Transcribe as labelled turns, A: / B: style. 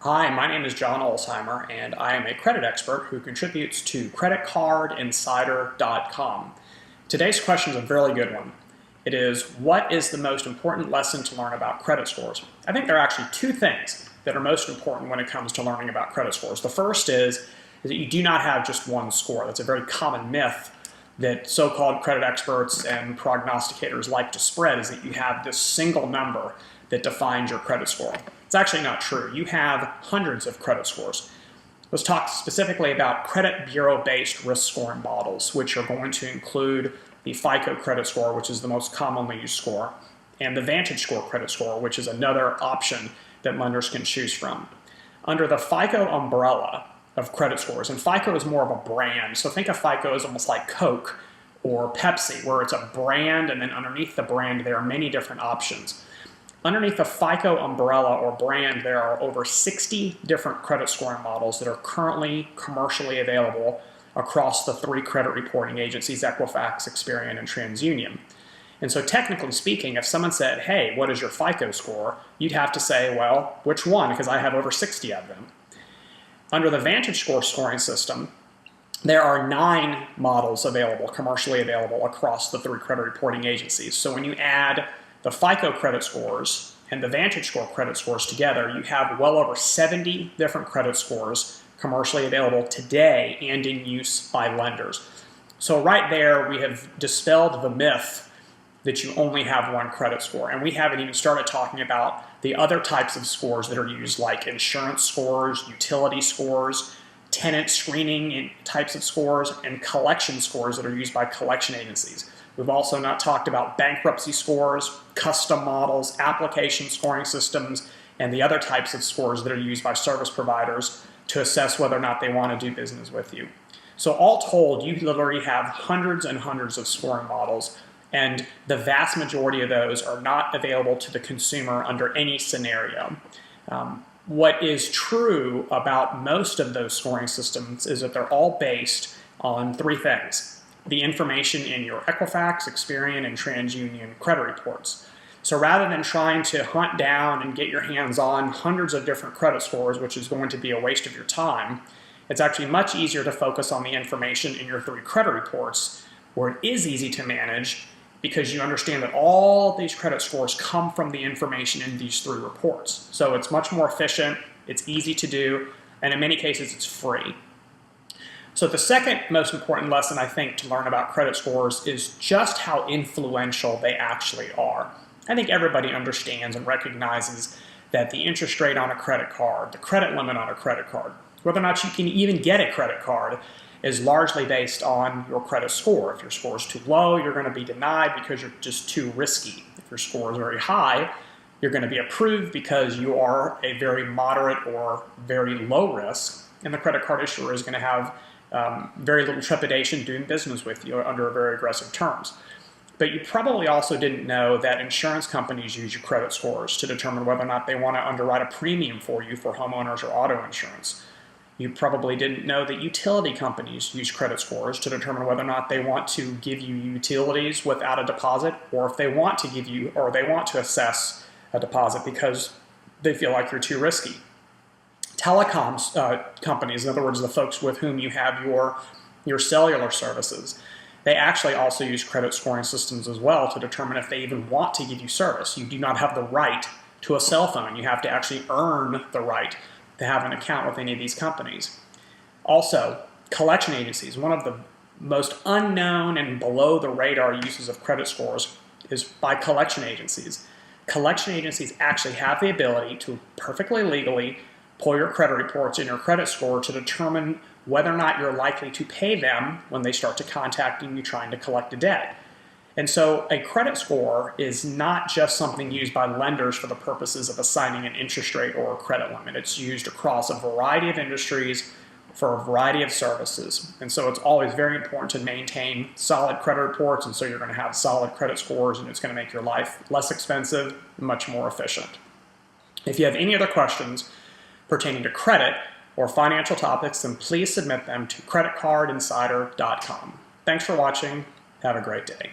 A: Hi, my name is John Olsheimer, and I am a credit expert who contributes to creditcardinsider.com. Today's question is a very good one. It is, what is the most important lesson to learn about credit scores? I think there are actually two things that are most important when it comes to learning about credit scores. The first is that you do not have just one score. That's a very common myth that so-called credit experts and prognosticators like to spread, is that you have this single number that defines your credit score. It's actually not true. You have hundreds of credit scores. Let's talk specifically about credit bureau-based risk scoring models, which are going to include the FICO credit score, which is the most commonly used score, and the VantageScore credit score, which is another option that lenders can choose from. Under the FICO umbrella of credit scores, and FICO is more of a brand, so think of FICO as almost like Coke or Pepsi, where it's a brand, and then underneath the brand there are many different options. Underneath the FICO umbrella or brand, there are over 60 different credit scoring models that are currently commercially available across the three credit reporting agencies, Equifax, Experian, and TransUnion. And so technically speaking, if someone said, hey, what is your FICO score? You'd have to say, well, which one? Because I have over 60 of them. Under the VantageScore scoring system, there are 9 models available, commercially available across the three credit reporting agencies. So when you add the FICO credit scores and the VantageScore credit scores together, you have well over 70 different credit scores commercially available today and in use by lenders. So right there, we have dispelled the myth that you only have one credit score. And we haven't even started talking about the other types of scores that are used, like insurance scores, utility scores, tenant screening types of scores, and collection scores that are used by collection agencies. We've also not talked about bankruptcy scores, custom models, application scoring systems, and the other types of scores that are used by service providers to assess whether or not they want to do business with you. So all told, you literally have hundreds and hundreds of scoring models, and the vast majority of those are not available to the consumer under any scenario. What is true about most of those scoring systems is that they're all based on 3 things. The information in your Equifax, Experian, and TransUnion credit reports. So rather than trying to hunt down and get your hands on hundreds of different credit scores, which is going to be a waste of your time, it's actually much easier to focus on the information in your 3 credit reports, where it is easy to manage because you understand that all of these credit scores come from the information in these 3 reports. So it's much more efficient, it's easy to do, and in many cases it's free. So the second most important lesson, I think, to learn about credit scores is just how influential they actually are. I think everybody understands and recognizes that the interest rate on a credit card, the credit limit on a credit card, whether or not you can even get a credit card, is largely based on your credit score. If your score is too low, you're going to be denied because you're just too risky. If your score is very high, you're going to be approved because you are a very moderate or very low risk, and the credit card issuer is going to have very little trepidation doing business with you under very aggressive terms. But you probably also didn't know that insurance companies use your credit scores to determine whether or not they want to underwrite a premium for you for homeowners or auto insurance. You probably didn't know that utility companies use credit scores to determine whether or not they want to give you utilities without a deposit, or if they want to give you, or they want to assess a deposit because they feel like you're too risky. Telecoms companies, in other words, the folks with whom you have your cellular services, they actually also use credit scoring systems as well to determine if they even want to give you service. You do not have the right to a cell phone. You have to actually earn the right to have an account with any of these companies. Also, collection agencies, one of the most unknown and below the radar uses of credit scores is by collection agencies. Collection agencies actually have the ability to perfectly legally pull your credit reports and your credit score to determine whether or not you're likely to pay them when they start to contacting you trying to collect a debt. And so a credit score is not just something used by lenders for the purposes of assigning an interest rate or a credit limit. It's used across a variety of industries for a variety of services. And so it's always very important to maintain solid credit reports, and so you're going to have solid credit scores, and it's going to make your life less expensive, much more efficient. If you have any other questions pertaining to credit or financial topics, then please submit them to creditcardinsider.com. Thanks for watching. Have a great day.